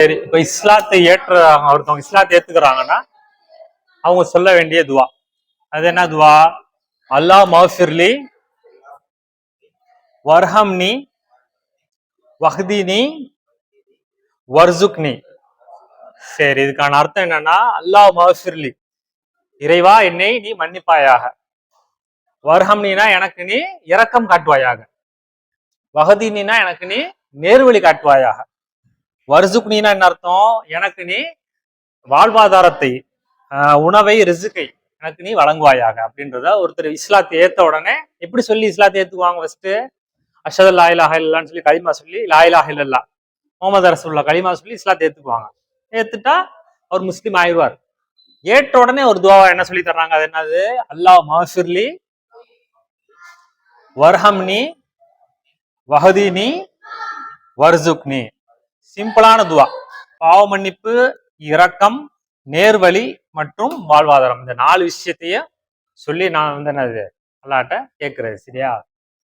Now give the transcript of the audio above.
சரி, இப்ப இஸ்லாத்தை ஒருத்தவங்க இஸ்லாத்தை ஏத்துக்கிறாங்கன்னா அவங்க சொல்ல வேண்டிய துவா. அது என்ன துவா? அல்லாஹ் மஃபிர்லி வர்ஹம்னி வஹ்தினி வர்சுக்னி. சரி, இதுக்கான அர்த்தம் என்னன்னா, அல்லாஹ் மஃபிர்லி, இறைவா என்னை நீ மன்னிப்பாயாக. வர்ஹம்னினா எனக்கு நீ இரக்கம் காட்டுவாயாக. வஹதினா எனக்கு நீ நேர்வழி காட்டுவாயாக. வர்சுக்னினா என்ன அர்த்தம்? எனக்கு நீ வாழ்வாதாரத்தை, உணவை, ரிசுக்கை எனக்கு நீ வழங்குவாயாக அப்படின்றத ஒருத்தர் இஸ்லாத்தை ஏத்த உடனே எப்படி சொல்லி இஸ்லாத்தை ஏத்துக்குவாங்க? ஃபர்ஸ்ட் அஷது லா இலாஹ இல்லல்லான்னு சொல்லி கலிமா சொல்லி லா இலாஹ இல்லல்லா முஹம்மது ரசூலுல்லாஹ் கலிமா சொல்லி இஸ்லாத்தை ஏத்துக்குவாங்க. ஏத்துட்டா அவர் முஸ்லீம் ஆயிடுவார். ஏற்ற உடனே ஒரு துவாவா என்ன சொல்லி தர்றாங்க? அது என்னது? அல்லாஹ் மஃபிர்லி வர்ஹம்னி வஹதினி வர்சுக்னி. சிம்பிளான துவா. பாவ மன்னிப்பு, இரக்கம், நேர்வழி மற்றும் வாழ்வாதாரம், இந்த 4 விஷயத்தையும் சொல்லி நான் என்னது அல்லாஹ்ட்ட கேட்கிறது. சரியா?